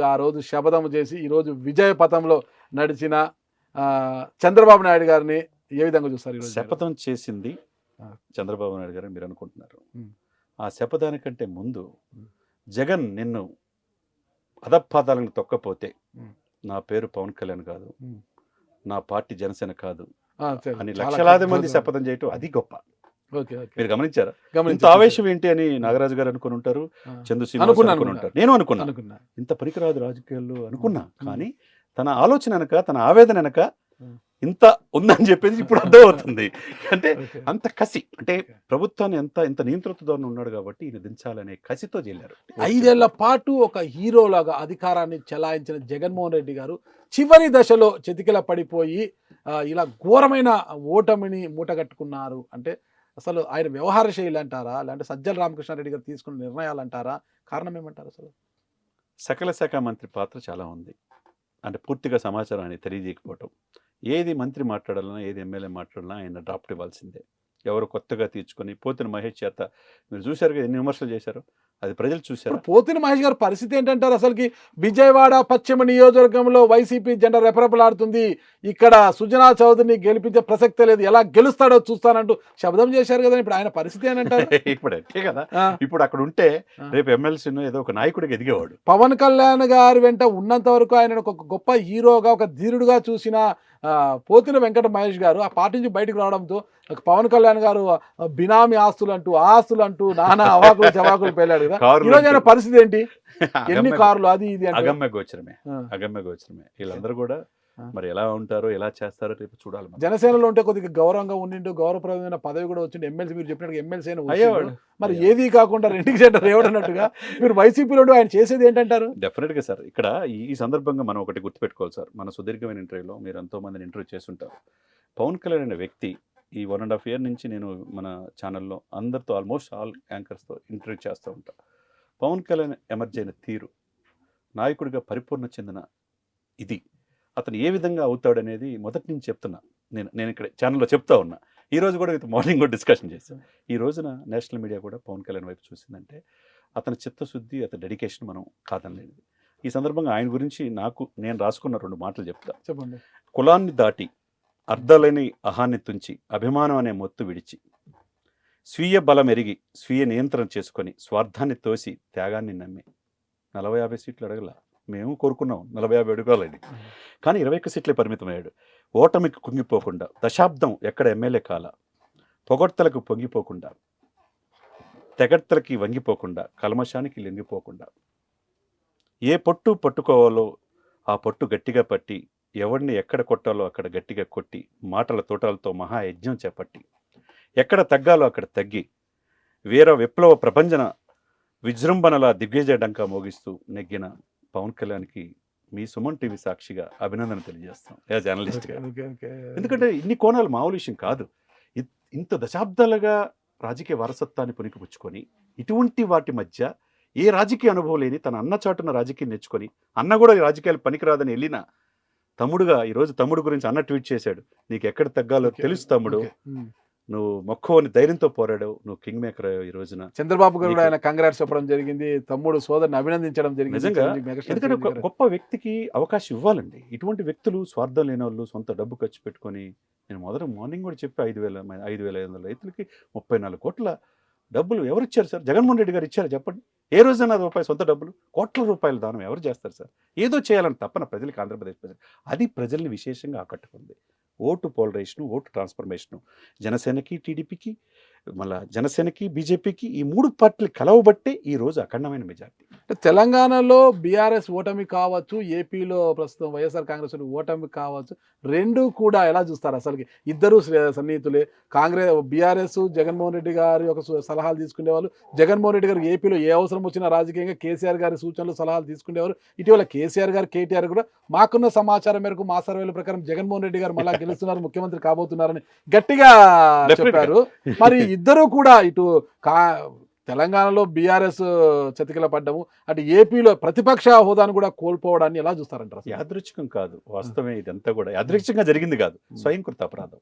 గా ఆ రోజు శపథం చేసి ఈ రోజు విజయ పథంలో నడిచిన చంద్రబాబు నాయుడు గారిని ఏ విధంగా చూస్తారు? ఈరోజు శపథం చేసింది చంద్రబాబు నాయుడు గారు మీరు అనుకుంటున్నారు. ఆ శపథానికంటే ముందు జగన్ నిన్ను అధపాతాలను తొక్కపోతే నా పేరు పవన్ కళ్యాణ్ కాదు, నా పార్టీ జనసేన కాదు అని లక్షలాది మంది శపథం చేయటం అది గొప్ప. మీరు గమనించారా? ఇంత ఆవేశం ఏంటి అని నాగరాజు గారు అనుకుని ఉంటారు, చందు అనుకుని ఉంటారు, నేను అనుకున్నా ఇంత పనికిరాదు రాజకీయాల్లో అనుకున్నా. కానీ తన ఆలోచన వెనక, తన ఆవేదన వెనక ఇంత ఉందని చెప్పేసి ఇప్పుడు అర్థమవుతుంది. అంటే అంత కసి, అంటే ప్రభుత్వాన్ని ఇంత నియంత్రిత ఉన్నాడు కాబట్టి ఈయన దించాలనే కసితో చెల్లారు. 5 ఏళ్ల పాటు ఒక హీరోలాగా అధికారాన్ని చెలాయించిన జగన్మోహన్ రెడ్డి గారు చివరి దశలో చతికిల పడిపోయి ఇలా ఘోరమైన ఓటమిని మూటగట్టుకున్నారు. అంటే అసలు ఆయన వ్యవహార శైలి అంటారా, లేదంటే సజ్జల రామకృష్ణారెడ్డి గారు తీసుకున్న నిర్ణయాలు అంటారా? కారణం ఏమంటారు అసలు? సకల శాఖ మంత్రి పాత్ర చాలా ఉంది. అంటే పూర్తిగా సమాచారం ఆయన తెలియజేయకపోవటం. ఏది మంత్రి మాట్లాడాలన్నా, ఏది ఎమ్మెల్యే మాట్లాడాలన్నా ఆయన డ్రాఫ్ట్ ఇవ్వాల్సిందే. ఎవరు కొత్తగా తీర్చుకొని పోతిన మహేష్ చేత మీరు చూశారు కదా ఎన్ని విమర్శలు చేశారో, అది ప్రజలు చూశారా? ఇప్పుడు పోతిన మహేష్ గారి పరిస్థితి ఏంటంటారు అసలుకి? విజయవాడ పశ్చిమ నియోజకవర్గంలో వైసీపీ జెండా రెపరెపలాడుతుంది, ఇక్కడ సుజనా చౌదరిని గెలిపించే ప్రసక్తే లేదు, ఎలా గెలుస్తాడో చూస్తానంటూ శబ్దం చేశారు కదా, ఇప్పుడు ఆయన పరిస్థితి ఏంటంటారు? ఇప్పుడు అంతే కదా. ఆ, ఇప్పుడు అక్కడ ఉంటే ఆ. రేపు ఎమ్మెల్సీను ఏదో ఒక నాయకుడికి ఎదిగేవాడు. పవన్ కళ్యాణ్ గారి వెంట ఉన్నంత వరకు ఆయన ఒక గొప్ప హీరోగా, ఒక ధీరుడుగా చూసిన పోతిన వెంకట మహేష్ గారు ఆ పార్టీ నుంచి బయటకు రావడంతో పవన్ కళ్యాణ్ గారు బినామీ ఆస్తులు అంటూ నానా అవాకులు చవాకులు పెళ్ళాడు కదా. కారులు ఈ రోజు ఆయన పరిస్థితి ఏంటి? ఎన్ని అగమ్య కార్లు, అది ఇది అంటే అగమ్య గోచరమే, ఆ. అగమ్య గోచరమే. వీళ్ళందరూ కూడా ఆ. మరి ఎలా ఉంటారో ఎలా చేస్తారో రేపు చూడాలి మనం. జనసేనలో ఉంటే కొద్దిగా గౌరవంగా ఉండిండు, గౌరవప్రదమైన పదవి కూడా వచ్చింది, ఎమ్మెల్సీ మీరు చెప్పినట్టు ఎమ్మెల్సీ అయినా అయ్యేవాడు. వచ్చిండు. మరి ఏది కాకుండా రెండుకి జెండా రేవడన్నట్టుగా మీరు వైసీపీలో ఆయన చేసేది ఏంటంటారు? డెఫినెట్గా సార్, ఇక్కడ ఈ సందర్భంగా మనం ఒకటి గుర్తుపెట్టుకోవాలి సార్. మన సుదీర్ఘమైన ఇంటర్వ్యూలో మీరు ఎంతో మందిని ఇంటర్వ్యూ చేస్తుంటారు. పవన్ కళ్యాణ్ అనే వ్యక్తి ఈ 1.5 year నుంచి నేను మన ఛానల్లో అందరితో ఆల్మోస్ట్ ఆల్ యాంకర్స్తో ఇంటర్వ్యూ చేస్తూ ఉంటాను. పవన్ కళ్యాణ్ ఎమర్జీ అయిన తీరు, నాయకుడిగా పరిపూర్ణ చెందిన ఇది, అతను ఏ విధంగా అవుతాడనేది మొదటి నుంచి చెప్తున్నా. నేను ఇక్కడ ఛానల్లో చెప్తా ఉన్నా. ఈ రోజు కూడా మార్నింగ్ కూడా డిస్కషన్ చేశాను. ఈ రోజున నేషనల్ మీడియా కూడా పవన్ కళ్యాణ్ వైపు చూసిందంటే అతని చిత్తశుద్ధి, అతని డెడికేషన్ మనం కాదనలేదు. ఈ సందర్భంగా ఆయన గురించి నేను రాసుకున్న 2 మాటలు చెప్తా. చెప్పండి. కులాన్ని దాటి అర్ధలేని అహాన్ని తుంచి అభిమానం అనే మొత్తు విడిచి స్వీయ బలం ఎరిగి స్వీయ నియంత్రణ చేసుకొని స్వార్థాన్ని తోసి త్యాగాన్ని నమ్మి 40-50 సీట్లు అడగల. మేము కోరుకున్నాం 40-50 అడుగులని, కానీ 21 సీట్లే పరిమితమయ్యాడు. ఓటమికి కుంగిపోకుండా, దశాబ్దం ఎక్కడ ఎమ్మెల్యే కాల, పొగడ్తలకు పొంగిపోకుండా, తెగడ్తలకి వంగిపోకుండా, కల్మషానికి లొంగిపోకుండా, ఏ పట్టు పట్టుకోవాలో ఆ పట్టు గట్టిగా పట్టి, ఎవరిని ఎక్కడ కొట్టాలో అక్కడ గట్టిగా కొట్టి, మాటల తోటలతో మహాయజ్ఞం చేపట్టి, ఎక్కడ తగ్గాలో అక్కడ తగ్గి, వీర విప్లవ ప్రపంచన విజృంభణల దిగ్విజయ డంకా మోగిస్తూ నెగ్గిన పవన్ కళ్యాణ్కి మీ సుమన్ టీవీ సాక్షిగా అభినందన తెలియజేస్తాం యాజ్ జర్నలిస్ట్గా. ఎందుకంటే ఇన్ని కోణాలు మామూలు విషయం కాదు. ఇంత దశాబ్దాలుగా రాజకీయ వారసత్వాన్ని పుణికిపుచ్చుకొని ఇటువంటి వాటి మధ్య ఏ రాజకీయ అనుభవం లేని తన అన్న చాటున రాజకీయం నేర్చుకొని, అన్న కూడా ఈ రాజకీయాలు పనికిరాదని వెళ్ళిన తమ్ముడుగా ఈరోజు తమ్ముడు గురించి అన్న ట్వీట్ చేశాడు, నీకు ఎక్కడ తగ్గాలో తెలుసు తమ్ముడు, నువ్వు మొక్కువని ధైర్యంతో పోరాడావు, నువ్వు కింగ్ మేకర్ ఈ రోజున. చంద్రబాబు గారు కూడా ఆయన కంగ్రాట్స్ చెప్పడం జరిగింది, తమ్ముడు సోదరుని అభినందించడం జరిగింది. నిజంగా ఎందుకంటే ఒక గొప్ప వ్యక్తికి అవకాశం ఇవ్వాలండి. ఇటువంటి వ్యక్తులు స్వార్థం లేని వాళ్ళు, సొంత డబ్బు ఖర్చు పెట్టుకొని, నేను మార్నింగ్ కూడా చెప్పి 5,500 రైతులకి 34 కోట్ల డబ్బులు ఎవరు ఇచ్చారు సార్? జగన్మోహన్ రెడ్డి గారు ఇచ్చారు చెప్పండి? ఏ రోజైనా రూపాయి సొంత డబ్బులు, కోట్ల రూపాయల దానం ఎవరు చేస్తారు సార్? ఏదో చేయాలని తప్పన ప్రజలకి, ఆంధ్రప్రదేశ్ ప్రజలు అది ప్రజల్ని విశేషంగా ఆకట్టుకుంది. ఓటు పోలరైజేషను, ఓటు ట్రాన్స్ఫర్మేషను, జనసేనకి టీడీపీకి, మళ్ళీ జనసేనకి బీజేపీకి, ఈ 3 పార్టీలు కలవబట్టే ఈ రోజు అఖండమైన మెజార్టీ. తెలంగాణలో బీఆర్ఎస్ ఓటమి కావచ్చు, ఏపీలో ప్రస్తుతం వైఎస్ఆర్ కాంగ్రెస్ ఓటమి కావచ్చు, రెండు కూడా ఎలా చూస్తారు అసలుకి? ఇద్దరు సన్నిహితులే. బీఆర్ఎస్ జగన్మోహన్ రెడ్డి గారి యొక్క సలహాలు తీసుకునేవాళ్ళు, జగన్మోహన్ రెడ్డి గారు ఏపీలో ఏ అవసరం వచ్చినా రాజకీయంగా కేసీఆర్ గారి సూచనలు సలహాలు తీసుకునేవారు. ఇటీవల కేసీఆర్ గారు, కేటీఆర్ కూడా మాకున్న సమాచారం మేరకు, మా సర్వేల ప్రకారం జగన్మోహన్ రెడ్డి గారు మళ్ళా గెలుస్తున్నారు, ముఖ్యమంత్రి కాబోతున్నారని గట్టిగా చెప్పారు. మరి ఇద్దరు కూడా ఇటు తెలంగాణలో బీఆర్ఎస్ చతికిల పడ్డము, అటు ఏపీలో ప్రతిపక్ష హోదాను కూడా కోల్పోవడాన్ని ఎలా చూస్తారంటారు? యాదృచ్ఛికం కాదు, వాస్తవమే. ఇదంతా కూడా యాదృచ్ఛికంగా జరిగింది కాదు, స్వయంకృత అపరాధం.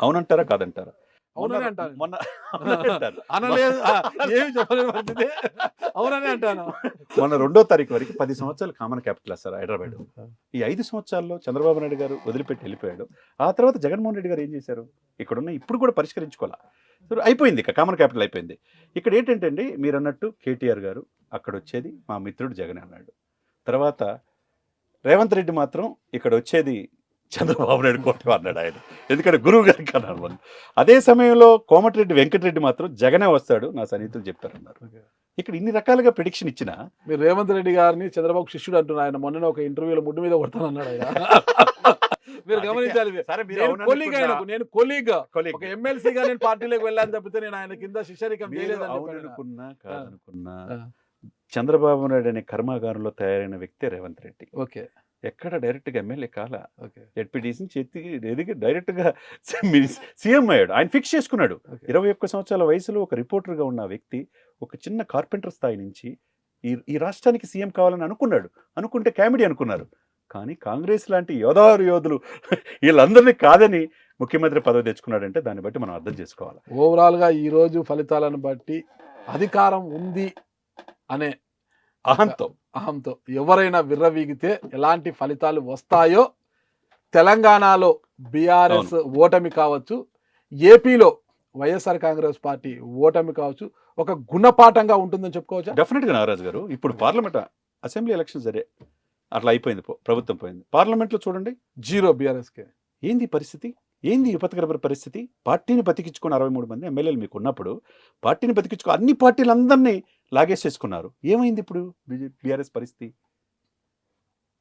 అవునంటారా కాదంటారా? అవుననే అంటాను. మొన్న అవుననే అంటాను. మొన్న 2వ తారీఖు వరకు 10 సంవత్సరాలు కామన్ క్యాపిటల్ సార్ హైదరాబాద్. ఈ 5 సంవత్సరాల్లో చంద్రబాబు నాయుడు గారు వదిలిపెట్టి వెళ్ళిపోయాడు. ఆ తర్వాత జగన్మోహన్ రెడ్డి గారు ఏం చేశారు? ఇక్కడున్న ఇప్పుడు కూడా పరిష్కరించుకోవాలా, అయిపోయింది, ఇక కామన్ క్యాపిటల్ అయిపోయింది. ఇక్కడ ఏంటంటే అండి, మీరు అన్నట్టు కేటీఆర్ గారు అక్కడ వచ్చేది మా మిత్రుడు జగన్ అన్నాడు. తర్వాత రేవంత్ రెడ్డి మాత్రం ఇక్కడ వచ్చేది చంద్రబాబు నాయుడు కోట అన్నాడు ఆయన, ఎందుకంటే గురువు గారికి అన్నాడు. అదే సమయంలో కోమటిరెడ్డి వెంకటరెడ్డి మాత్రం జగనే వస్తాడు నా సన్నిహితులు చెప్పారన్నారు. ఇక్కడ ఇన్ని రకాలుగా ప్రిడిక్షన్ ఇచ్చిన మీరు రేవంత్ రెడ్డి గారిని చంద్రబాబు శిష్యుడు అంటున్నారు. ఆయన మొన్న ఒక ఇంటర్వ్యూలో ముడ్డు మీద కొడతానన్నాడు ఆయన. మీరు గమనించాలి. నేను కొలీగ్, ఒక ఎమ్మెల్సీగా నేను పార్టీలోకి వెళ్ళాను తప్పితే నేను ఆయన కింద శిష్యరికం చేయలేదనుకున్నా కాదనుకున్నా, చంద్రబాబు నాయుడు అనే కర్మాగారంలో తయారైన వ్యక్తే రేవంత్ రెడ్డి. ఓకే, ఎక్కడ డైరెక్ట్గా ఎమ్మెల్యే కాల, ఓకే. జెడ్పీటీసీ చేతికి ఎదిగి డైరెక్ట్గా సీఎం అయ్యాడు. ఆయన ఫిక్స్ చేసుకున్నాడు. ఓకే. 21 సంవత్సరాల వయసులో ఒక రిపోర్టర్గా ఉన్న వ్యక్తి ఒక చిన్న కార్పెంటర్ స్థాయి నుంచి ఈ రాష్ట్రానికి సీఎం కావాలని అనుకున్నాడు. అనుకుంటే కామెడీ అనుకున్నారు. కానీ కాంగ్రెస్ లాంటి యోధారు యోధులు వీళ్ళందరినీ కాదని ముఖ్యమంత్రి పదవి తెచ్చుకున్నాడంటే దాన్ని బట్టి మనం అర్థం చేసుకోవాలి. ఓవరాల్గా ఈరోజు ఫలితాలను బట్టి అధికారం ఉంది అనే అహంతో ఎవరైనా విర్రవీగితే ఎలాంటి ఫలితాలు వస్తాయో తెలంగాణలో బీఆర్ఎస్ ఓటమి కావచ్చు, ఏపీలో వైఎస్ఆర్ కాంగ్రెస్ పార్టీ ఓటమి కావచ్చు, ఒక గుణపాఠంగా ఉంటుందని చెప్పుకోవచ్చా? డెఫినెట్గా నాగరాజు గారు. ఇప్పుడు పార్లమెంట్ అసెంబ్లీ ఎలక్షన్ సరే అట్లా అయిపోయింది, ప్రభుత్వం పోయింది. పార్లమెంట్లో చూడండి 0 బీఆర్ఎస్కే. ఏంది పరిస్థితి, ఏంది విపత్కర పరిస్థితి. పార్టీని బతికించుకుని 63 మంది ఎమ్మెల్యేలు మీకు ఉన్నప్పుడు పార్టీని బతికించుకో అన్ని పార్టీలందరినీ లాగేసేసుకున్నారు. ఏమైంది ఇప్పుడు బీఆర్ఎస్ పరిస్థితి?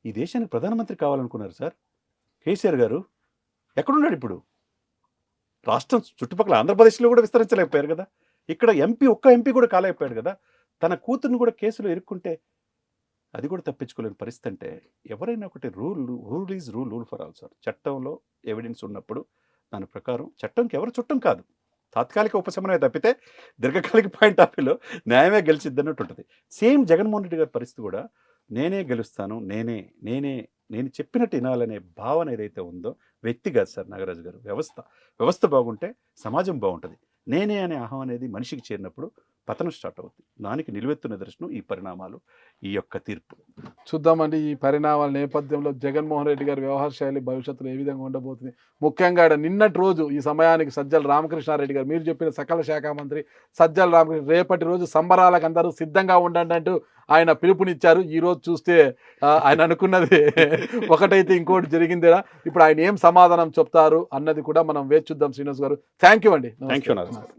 ఈ దేశానికి ప్రధానమంత్రి కావాలనుకున్నారు సార్ కేసీఆర్ గారు. ఎక్కడున్నాడు ఇప్పుడు? రాష్ట్రం చుట్టుపక్కల ఆంధ్రప్రదేశ్లో కూడా విస్తరించలేకపోయారు కదా. ఇక్కడ ఒక్క ఎంపీ కూడా కాలేకపోయాడు కదా. తన కూతుర్ని కూడా కేసులో ఇరుక్కుంటే అది కూడా తప్పించుకోలేని పరిస్థితి. అంటే ఎవరైనా ఒకటి rule is rule for all sir. చట్టంలో ఎవిడెన్స్ ఉన్నప్పుడు దాని ప్రకారం చట్టంకి ఎవరు చుట్టం కాదు. తాత్కాలిక ఉపశమనమే తప్పితే దీర్ఘకాలిక పాయింట్ ఆఫ్ వ్యూలో న్యాయమే గెలిచిద్ది అన్నట్టు ఉంటుంది. సేమ్ జగన్మోహన్ రెడ్డి గారి పరిస్థితి కూడా నేనే గెలుస్తాను, నేను చెప్పినట్టు వినాలనే భావన ఏదైతే ఉందో వ్యక్తి కాదు సార్ నాగరాజు గారు. వ్యవస్థ బాగుంటే సమాజం బాగుంటుంది. నేనే అనే అహం అనేది మనిషికి చేరినప్పుడు పతనం స్టార్ట్ అవుతుంది. దానికి నిలువెత్తు నిదర్శనం ఈ పరిణామాలు, ఈ యొక్క తీర్పు. చూద్దామండి ఈ పరిణామాల నేపథ్యంలో జగన్మోహన్ రెడ్డి గారి వ్యవహార శైలి భవిష్యత్తులో ఏ విధంగా ఉండబోతుంది. ముఖ్యంగా నిన్నటి రోజు ఈ సమయానికి సజ్జల రామకృష్ణారెడ్డి గారు, మీరు చెప్పిన సకల శాఖ మంత్రి సజ్జల రామకృష్ణ, రేపటి రోజు సంబరాలకు అందరూ సిద్ధంగా ఉండండి అంటూ ఆయన పిలుపునిచ్చారు. ఈ రోజు చూస్తే ఆయన అనుకున్నది ఒకటైతే ఇంకోటి జరిగిందేనా. ఇప్పుడు ఆయన ఏం సమాధానం చెప్తారు అన్నది కూడా మనం వేచి చూద్దాం. శ్రీనివాస్ గారు, థ్యాంక్ యూ అండి. థ్యాంక్ యూ నాగరాజు గారు.